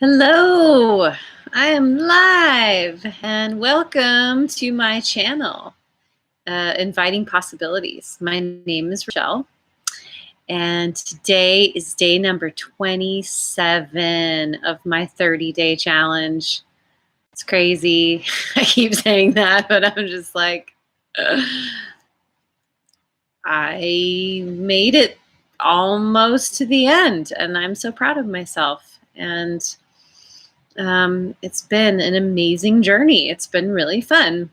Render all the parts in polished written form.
Hello, I am live and welcome to my channel, Inviting Possibilities. My name is Rochelle and today is day number 27 of my 30-day challenge. It's crazy. I keep saying that, but I'm just like, I made it almost to the end and I'm so proud of myself. And it's been an amazing journey. It's been really fun.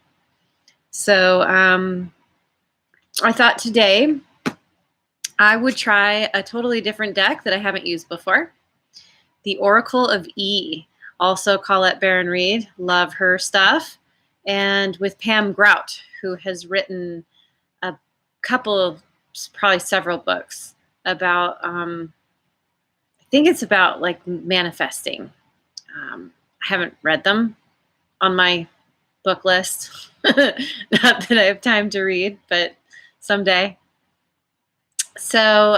So I thought today I would try a totally different deck that I haven't used before. The Oracle of E, also Colette Baron Reed. Love her stuff. And with Pam Grout, who has written a couple of, probably several books about, I think it's about like manifesting. I haven't read them on my book list. Not that I have time to read, but someday. So,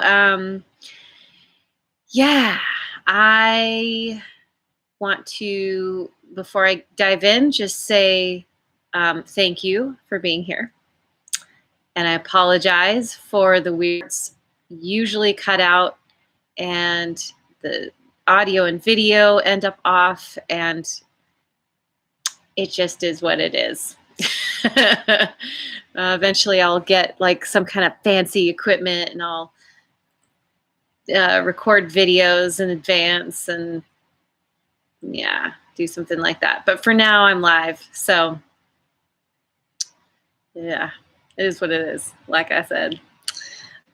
yeah, I want to, before I dive in, just say thank you for being here. And I apologize for the words usually cut out and the audio and video end up off, and it just is what it is. Eventually I'll get like some kind of fancy equipment and I'll record videos in advance and yeah, do something like that. But for now I'm live. So yeah, it is what it is, like I said.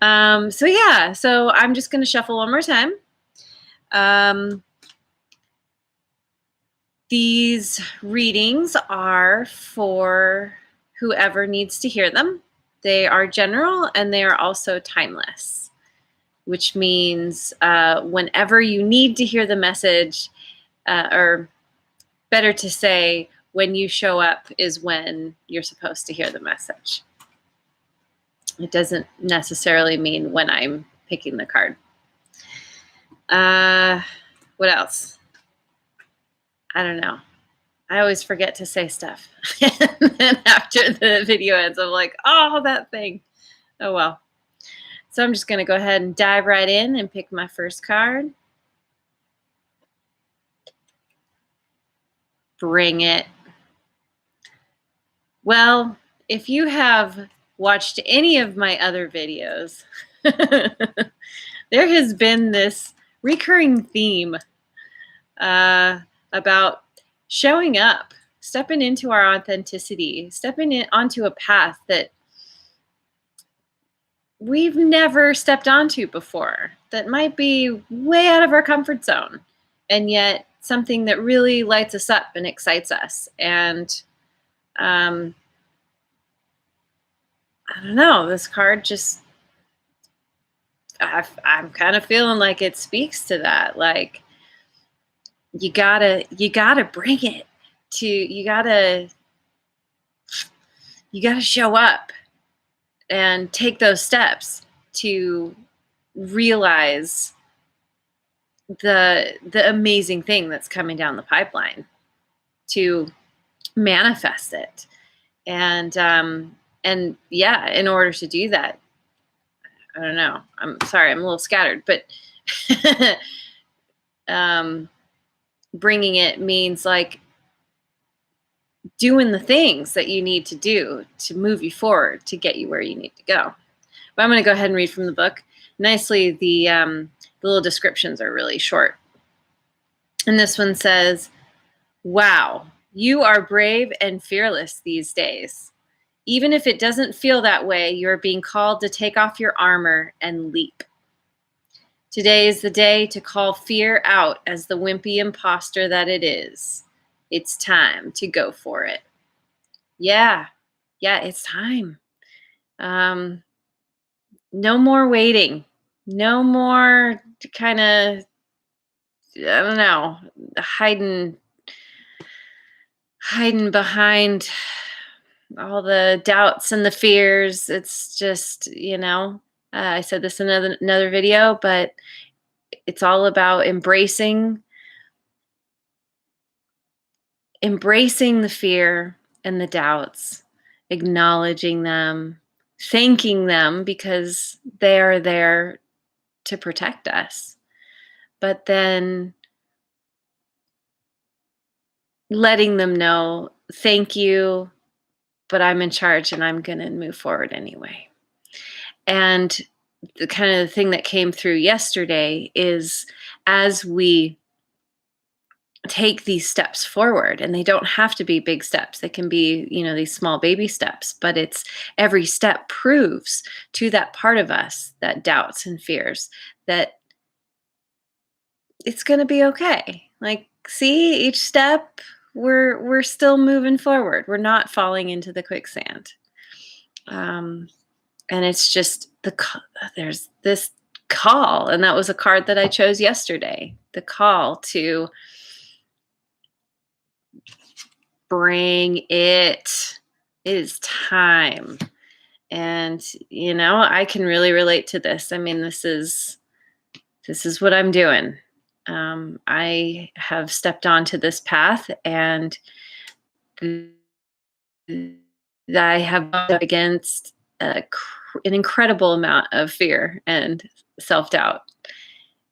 So yeah, so I'm just going to shuffle one more time. These readings are for whoever needs to hear them. They are general and they are also timeless, which means whenever you need to hear the message, or better to say, when you show up is when you're supposed to hear the message. It doesn't necessarily mean when I'm picking the card. What else? I don't know. I always forget to say stuff. And then after the video ends, I'm like, oh, that thing. Oh, well. So I'm just going to go ahead and dive right in and pick my first card. Bring it. Well, if you have watched any of my other videos, there has been this recurring theme about showing up, stepping into our authenticity, stepping onto a path that we've never stepped onto before, that might be way out of our comfort zone, and yet something that really lights us up and excites us. And I don't know, this card just, I'm kind of feeling like it speaks to that. Like, you gotta bring it to, you gotta show up and take those steps to realize the amazing thing that's coming down the pipeline, to manifest it. And yeah, in order to do that, I don't know, I'm sorry, I'm a little scattered, but bringing it means like doing the things that you need to do to move you forward, to get you where you need to go. But I'm going to go ahead and read from the book. Nicely, the little descriptions are really short. And this one says, wow, you are brave and fearless these days. Even if it doesn't feel that way, you are being called to take off your armor and leap. Today is the day to call fear out as the wimpy imposter that it is. It's time to go for it. Yeah, it's time. No more waiting. No more kind of, I don't know, hiding behind all the doubts and the fears. It's just, I said this in another video, but it's all about embracing embracing the fear and the doubts, acknowledging them, thanking them because they are there to protect us. But then letting them know, thank you, but I'm in charge and I'm going to move forward anyway. And the kind of the thing that came through yesterday is as we take these steps forward, and they don't have to be big steps, they can be, these small baby steps, but it's every step proves to that part of us that doubts and fears that it's going to be okay. Like, see, each step we're still moving forward. We're not falling into the quicksand. And it's just there's this call, and that was a card that I chose yesterday. The call to bring it. It is time. And I can really relate to this. I mean, this is what I'm doing. I have stepped onto this path, and I have bumped up against an incredible amount of fear and self-doubt.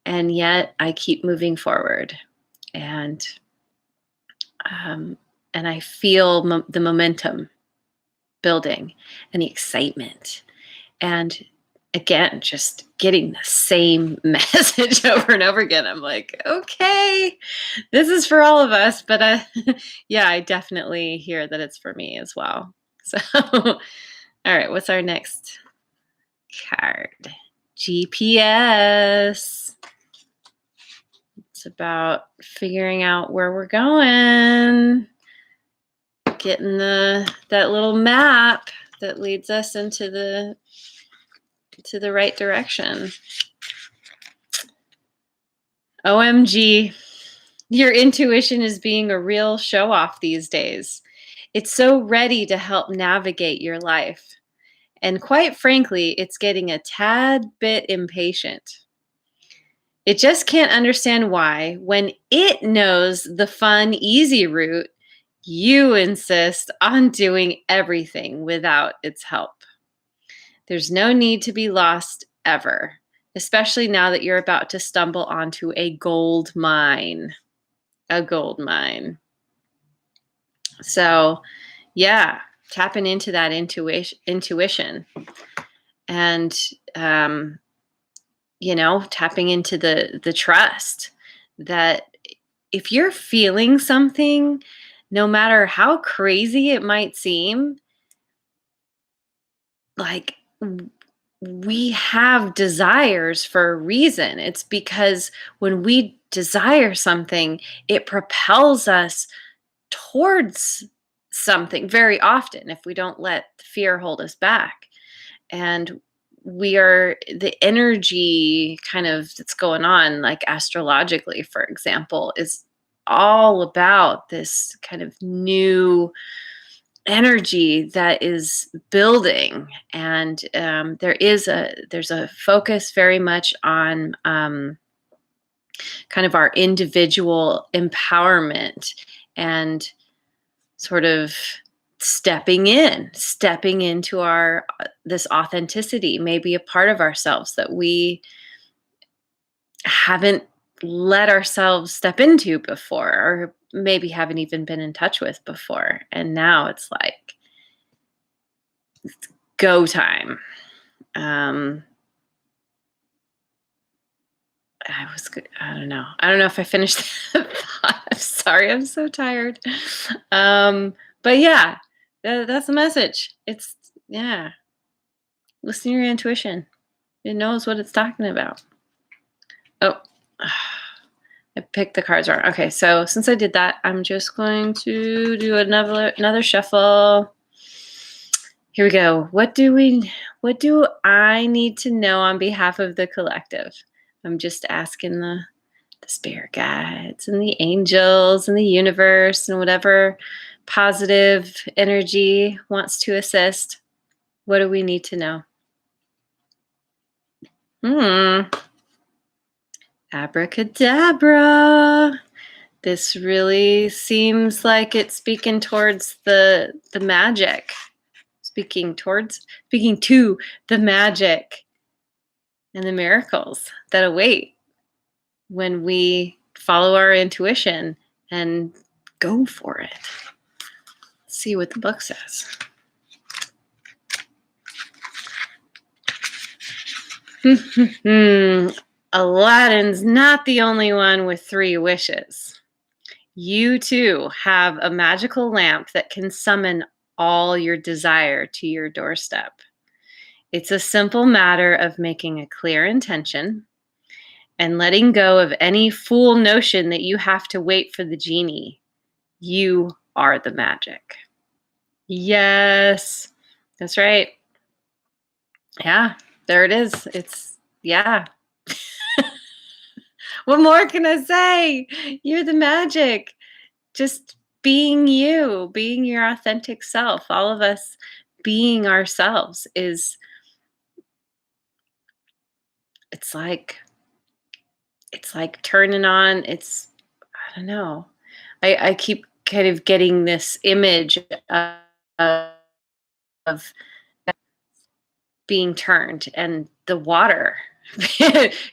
And yet I keep moving forward. And I feel the momentum building and the excitement. And again, just getting the same message over and over again. I'm like, okay, this is for all of us. But yeah, I definitely hear that it's for me as well. So, all right, what's our next card? GPS. It's about figuring out where we're going, getting that little map that leads us into the right direction. OMG, your intuition is being a real show off these days. It's so ready to help navigate your life. And quite frankly, it's getting a tad bit impatient. It just can't understand why, when it knows the fun, easy route, you insist on doing everything without its help. There's no need to be lost ever, especially now that you're about to stumble onto a gold mine. A gold mine. So, yeah, tapping into that intuition and, tapping into the trust that if you're feeling something, no matter how crazy it might seem, like we have desires for a reason. It's because when we desire something, it propels us towards something very often if we don't let fear hold us back. And the energy kind of that's going on, like astrologically, for example, is all about this kind of new energy that is building. And there's a focus very much on kind of our individual empowerment and sort of stepping into our this authenticity, maybe a part of ourselves that we haven't let ourselves step into before, or maybe haven't even been in touch with before. And now it's like go time. I don't know if I finished that thought. I'm sorry, I'm so tired. But yeah, that's the message. It's, yeah, listen to your intuition. It knows what it's talking about. Oh, I picked the cards wrong. Okay, so since I did that, I'm just going to do another shuffle. Here we go. What do I need to know on behalf of the collective? I'm just asking the spirit guides and the angels and the universe and whatever positive energy wants to assist. What do we need to know? Abracadabra. This really seems like it's speaking towards the magic, speaking to the magic and the miracles that await when we follow our intuition and go for it. Let's see what the book says. Aladdin's not the only one with 3 wishes. You too have a magical lamp that can summon all your desire to your doorstep. It's a simple matter of making a clear intention and letting go of any fool notion that you have to wait for the genie. You are the magic. Yes, that's right. Yeah, there it is. Yeah. What more can I say? You're the magic. Just being you, being your authentic self. All of us being ourselves it's like it's like turning on, I don't know. I keep kind of getting this image of being turned and the water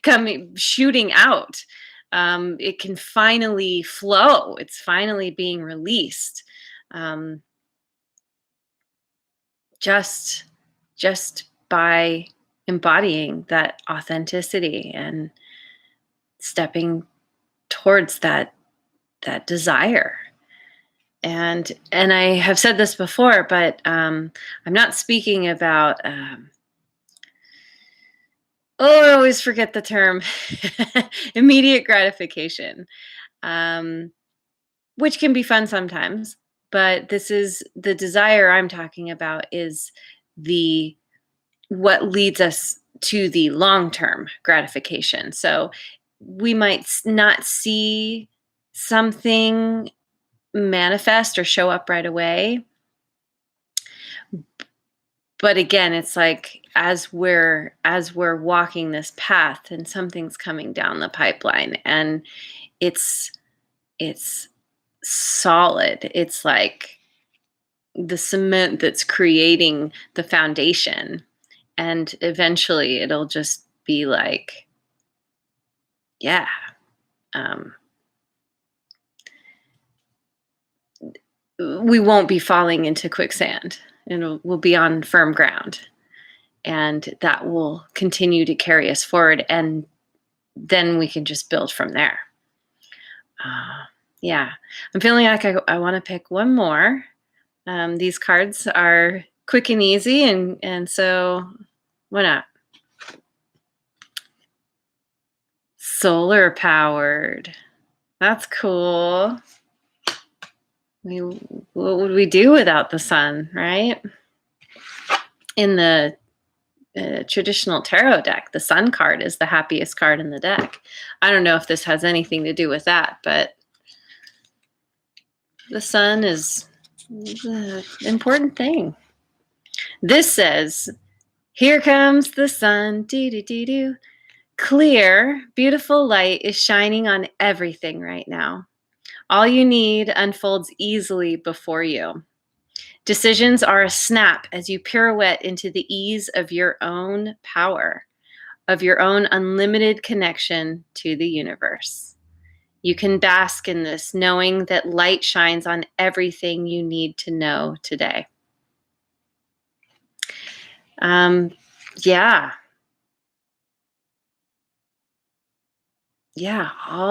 coming shooting out. It can finally flow. It's finally being released. Um, just just by embodying that authenticity and stepping towards that desire. And I have said this before, but I'm not speaking about I always forget the term immediate gratification, um, which can be fun sometimes. But this is the desire I'm talking about is the what leads us to the long-term gratification. So we might not see something manifest or show up right away, but again, it's like as we're walking this path and something's coming down the pipeline and it's it's solid. It's like the cement that's creating the foundation, and eventually it'll just be like, yeah, um, we won't be falling into quicksand, and we'll be on firm ground, and that will continue to carry us forward, and then we can just build from there. Yeah, I'm feeling like I want to pick one more. These cards are quick and easy, and so why not? Solar powered. That's cool. What would we do without the sun, right? In the traditional tarot deck, the sun card is the happiest card in the deck. I don't know if this has anything to do with that, but the sun is an important thing. This says, here comes the sun, doo-doo-doo-doo. Clear, beautiful light is shining on everything right now. All you need unfolds easily before you. Decisions are a snap as you pirouette into the ease of your own power, of your own unlimited connection to the universe. You can bask in this, knowing that light shines on everything you need to know today. Yeah. Yeah,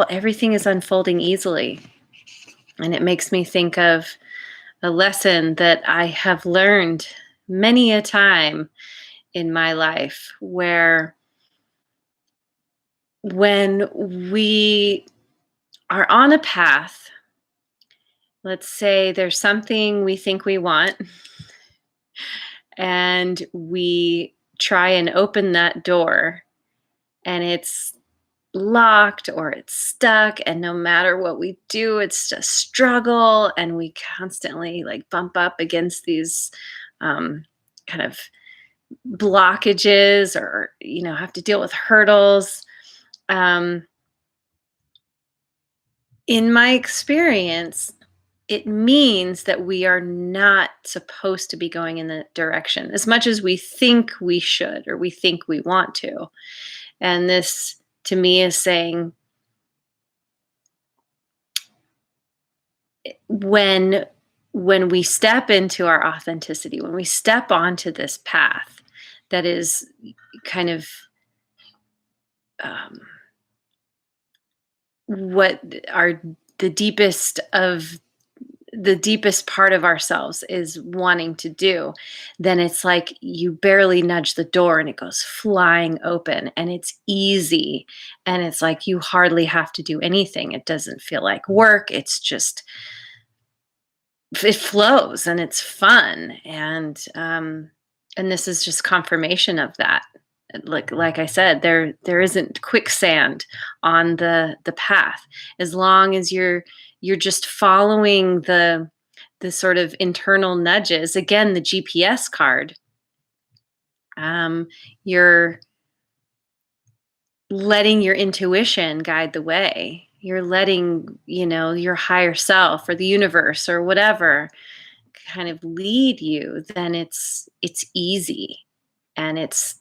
everything is unfolding easily. And it makes me think of a lesson that I have learned many a time in my life, where when we are on a path, let's say there's something we think we want, and we try and open that door, and it's locked or it's stuck, and no matter what we do, it's a struggle, and we constantly like bump up against these kind of blockages, or have to deal with hurdles. um, In my experience, it means that we are not supposed to be going in that direction as much as we think we should or we think we want to. And this to me is saying when we step into our authenticity, when we step onto this path that is kind of um, what our the deepest of the deepest part of ourselves is wanting to do, then it's like you barely nudge the door and it goes flying open and it's easy. And it's like you hardly have to do anything. It doesn't feel like work. It's just, it flows and it's fun. And this is just confirmation of that. Like I said, there isn't quicksand on the path as long as you're just following the sort of internal nudges. Again, the GPS card. You're letting your intuition guide the way. You're letting, your higher self or the universe or whatever kind of lead you. Then it's easy and it's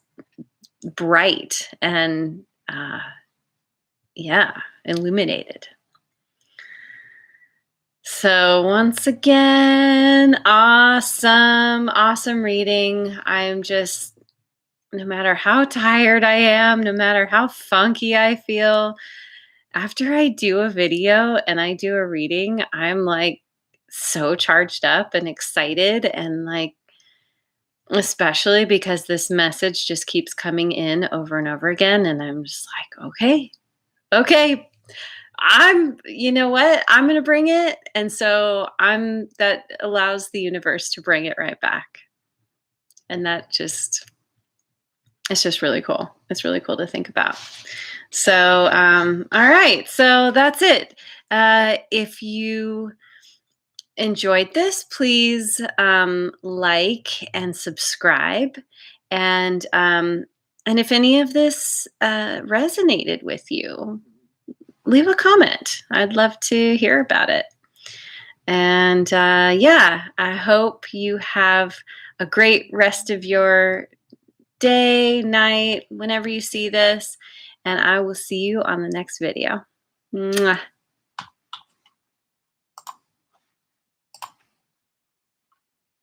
bright and yeah, illuminated. So once again, awesome reading. I'm just, no matter how tired I am, no matter how funky I feel, after I do a video and I do a reading, I'm like so charged up and excited, and like, especially because this message just keeps coming in over and over again. And I'm just like, okay, you know what? I'm going to bring it. And so that allows the universe to bring it right back. And it's just really cool. It's really cool to think about. So, all right. So that's it. If you enjoyed this, please like and subscribe. And if any of this resonated with you, leave a comment. I'd love to hear about it. And yeah, I hope you have a great rest of your day, night, whenever you see this. And I will see you on the next video. Mwah.